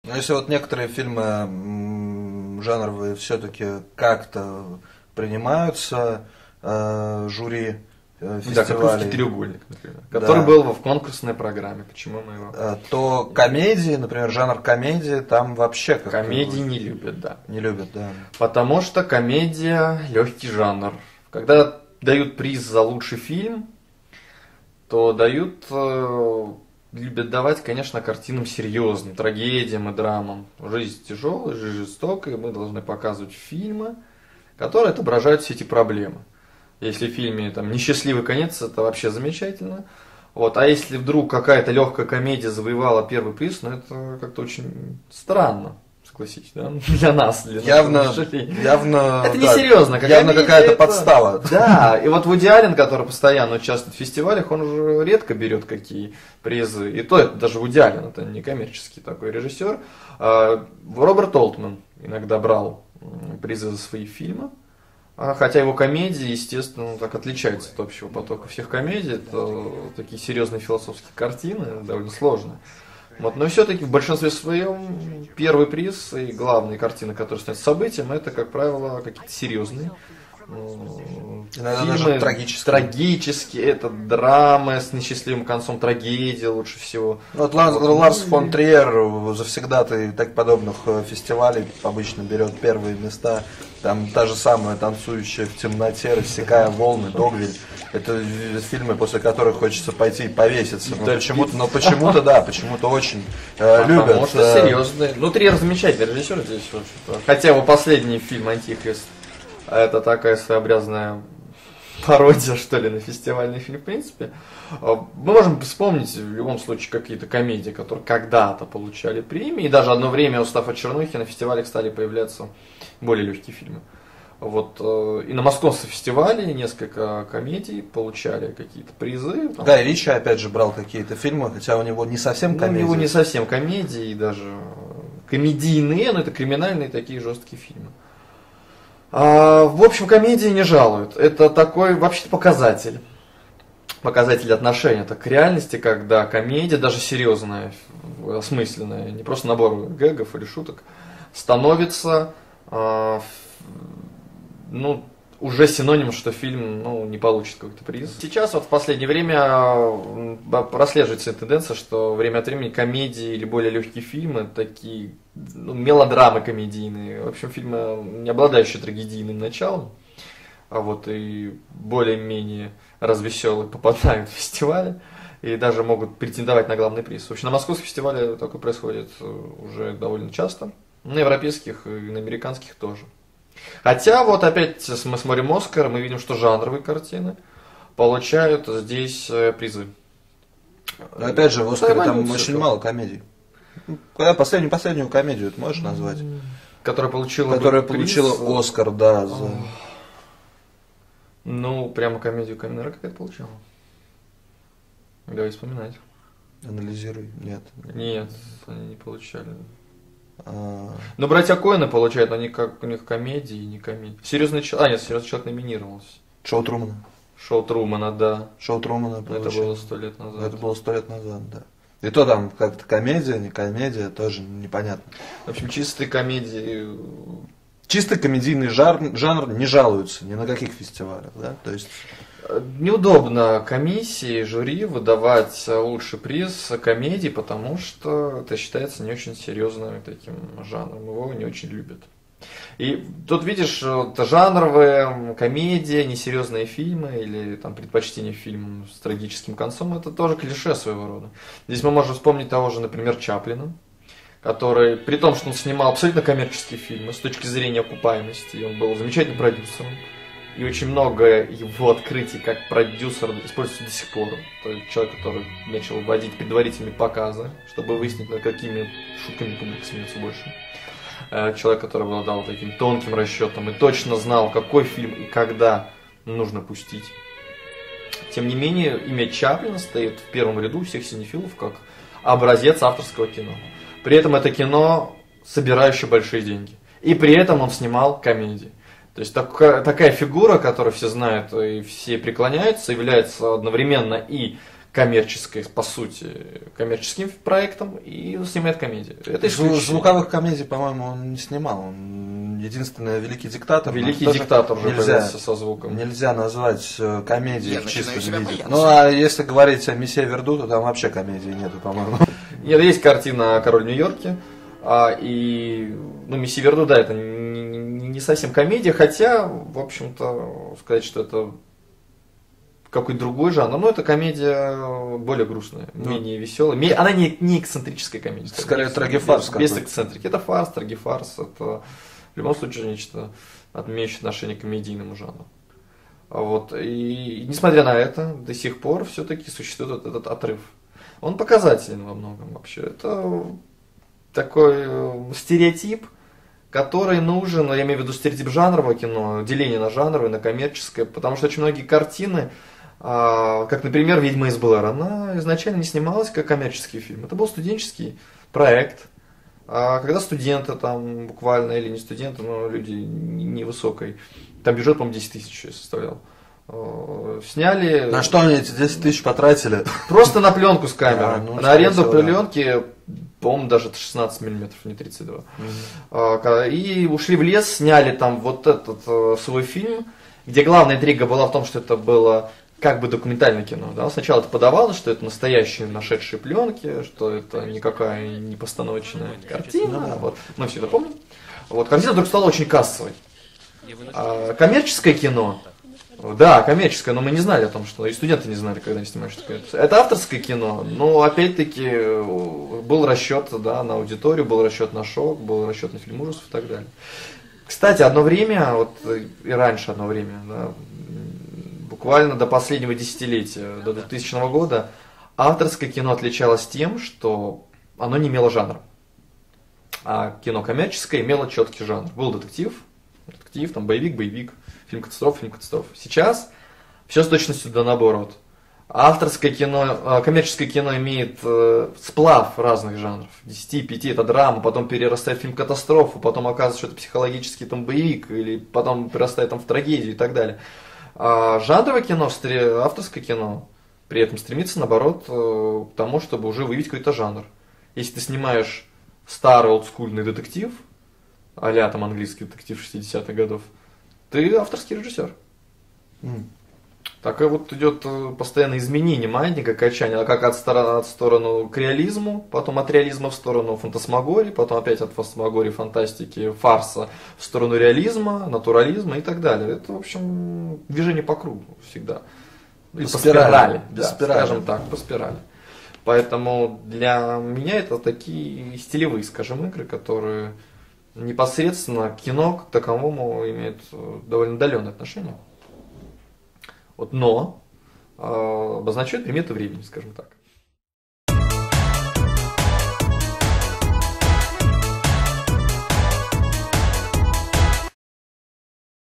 Но если вот некоторые фильмы жанровые все-таки как-то принимаются жюри Да, как фестивалей, «Русский треугольник», например, который был в конкурсной программе. Почему мы его... то комедии, например, жанр комедии, там вообще как-то Комедии не любят, да. не любят, да. Потому что комедия – легкий жанр. Когда дают приз за лучший фильм, то дают, любят давать, конечно, картинам серьезным, трагедиям и драмам. Жизнь тяжелая, жизнь жестокая, мы должны показывать фильмы, которые отображают все эти проблемы. Если в фильме там несчастливый конец, это вообще замечательно. Вот. А если вдруг какая-то легкая комедия завоевала первый приз, ну это как-то очень странно, согласитесь, да? Для нас, для Явно, это несерьезно. Явно какая-то подстава. Да, и вот Вуди Аллен, который постоянно участвует в фестивалях, он уже редко берет какие призы. И то это даже Вуди Аллен, это не коммерческий такой режиссер. Роберт Олтман иногда брал призы за свои фильмы. Хотя его комедии, естественно, так отличаются от общего потока всех комедий. Это такие серьезные философские картины, довольно сложные. Вот. Но все-таки в большинстве своем первый приз и главные картины, которые снятся событием, это, как правило, какие-то серьезные иногда фильмы, даже трагические, это драмы с несчастливым концом, трагедия лучше всего. Вот Ларс фон Триер завсегдатый так подобных фестивалей обычно берет первые места. Там та же самая «Танцующая в темноте», «Рассекая волны», «Догвиль». Это фильмы, после которых хочется пойти и повеситься. Но почему-то, да, почему-то очень любят. Потому что серьезные. Ну, Триер замечательный режиссер здесь, в общем-то. Хотя его последний фильм «Антихрист» это такая своеобразная пародия, что ли, на фестивальный фильм, в принципе. Мы можем вспомнить в любом случае какие-то комедии, которые когда-то получали премии. И даже одно время, устав от чернухи, на фестивалях стали появляться более легкие фильмы. Вот, и на московском фестивале несколько комедий получали какие-то призы. Там. Да, и Ричи опять же брал какие-то фильмы, хотя у него не совсем комедии. У него не совсем комедии, даже комедийные, но это криминальные такие жесткие фильмы. В общем, комедии не жалуют. Это такой вообще-то показатель. Показатель отношения к реальности, когда комедия, даже серьезная, осмысленная, не просто набор гэгов или шуток, становится уже синоним, что фильм не получит какой-то приз. Сейчас вот в последнее время прослеживается тенденция, что время от времени комедии или более легкие фильмы, такие мелодрамы комедийные, в общем, фильмы, не обладающие трагедийным началом, а вот и более-менее развеселые попадают в фестивали и даже могут претендовать на главный приз. В общем, на московском фестивале такое происходит уже довольно часто, на европейских и на американских тоже. Хотя вот опять мы смотрим «Оскар», мы видим, что жанровые картины получают здесь призы. Но опять же, в «Оскаре» там очень мало комедий. Последнюю комедию ты можешь назвать? Которая получила «Оскар», да. Прямо комедию «Камера» какая-то получила. Давай вспоминать. Анализируй. Нет. Нет, они не получали. Но «Братья Коэны» получают, но у них комедии, не комедии. «Серьезный человек», «Серьезный человек» номинировался. «Шоу Трумана». «Шоу Трумана», да. «Шоу Трумана» получил. Это было 100 лет назад. Это было 100 лет назад, да. И то там как-то комедия, не комедия, тоже непонятно. В общем, чистые комедии. Чисто комедийный жанр не жалуются ни на каких фестивалях, да? То есть неудобно комиссии, жюри выдавать лучший приз комедии, потому что это считается не очень серьезным таким жанром, его не очень любят. И тут видишь, жанровые комедии, несерьезные фильмы или там предпочтение фильмам с трагическим концом, это тоже клише своего рода. Здесь мы можем вспомнить того же, например, Чаплина, который, при том, что он снимал абсолютно коммерческие фильмы с точки зрения окупаемости, он был замечательным продюсером, и очень много его открытий как продюсер используется до сих пор. Это человек, который начал вводить предварительные показы, чтобы выяснить, над какими шутками публика смеется больше. Человек, который обладал таким тонким расчетом и точно знал, какой фильм и когда нужно пустить. Тем не менее, имя Чаплина стоит в первом ряду всех синефилов как образец авторского кино. При этом это кино, собирающее большие деньги. И при этом он снимал комедии. То есть такая фигура, которую все знают и все преклоняются, является одновременно и коммерческой, по сути, коммерческим проектом и снимает комедии. Это звуковых комедий, по-моему, он не снимал. Он единственный «Великий диктатор». «Великий диктатор» уже появился со звуком. Нельзя назвать комедией в чистом виде. Ну, а если говорить о «Месье Верду», то там вообще комедии нету, по-моему. Нет, есть картина «Король в Нью-Йорке». И, «Месье Верду», да, это не совсем комедия, хотя, в общем-то, сказать, что это какой-то другой жанр, но это комедия более грустная, менее веселая. Она не эксцентрическая комедия. Скорее трагифарс. Без эксцентрики. Это фарс, трагифарс, это в любом случае нечто отменяющее отношение к комедийному жанру. И несмотря на это, до сих пор все-таки существует этот отрыв. Он показателен во многом вообще. Это такой стереотип, который нужен, я имею в виду стереотип жанрового кино, деление на жанровое, на коммерческое, потому что очень многие картины, как, например, «Ведьма из Блэр», она изначально не снималась как коммерческий фильм. Это был студенческий проект, когда студенты там буквально, или не студенты, но люди невысокой, там бюджет, по-моему, 10 тысяч составлял, сняли... На что они эти 10 тысяч потратили? Просто на пленку с камерой. На аренду пленки, по-моему, даже 16 миллиметров, не 32. И ушли в лес, сняли там вот этот свой фильм, где главная интрига была в том, что это было как бы документальное кино. Да? Сначала это подавалось, что это настоящие нашедшие пленки, что это никакая не постановочная картина. Мы все это помним. Картина вдруг стала очень кассовой. Коммерческое кино. Да, коммерческое, но мы не знали о том, что и студенты не знали, когда они снимают, что это авторское кино, но опять-таки был расчет, да, на аудиторию, был расчет на шок, был расчет на фильм ужасов и так далее. Кстати, одно время, и раньше одно время, да, буквально до последнего десятилетия, до 2000 года, авторское кино отличалось тем, что оно не имело жанра. А кино коммерческое имело четкий жанр. Был детектив, там боевик, фильм-катастроф. Сейчас все с точностью да наоборот. Авторское кино, коммерческое кино имеет сплав разных жанров. 10-5 это драма, потом перерастает в фильм-катастрофу, потом оказывается, что это психологический там боевик, или потом перерастает там в трагедию и так далее. А жанровое кино, авторское кино, при этом стремится наоборот к тому, чтобы уже выявить какой-то жанр. Если ты снимаешь старый олдскульный детектив, а-ля там английский детектив 60-х годов, ты авторский режиссер. Так идет постоянное изменение маятника, качание, как от стороны к реализму, потом от реализма в сторону фантасмагории, потом опять от фантасмагории, фантастики, фарса в сторону реализма, натурализма и так далее. Это, в общем, движение по кругу всегда. Или по спирали. Скажем так, по спирали. Поэтому для меня это такие стилевые, скажем, игры, которые непосредственно к кино к таковому имеют довольно отдаленное отношение. Но обозначают приметы времени, скажем так.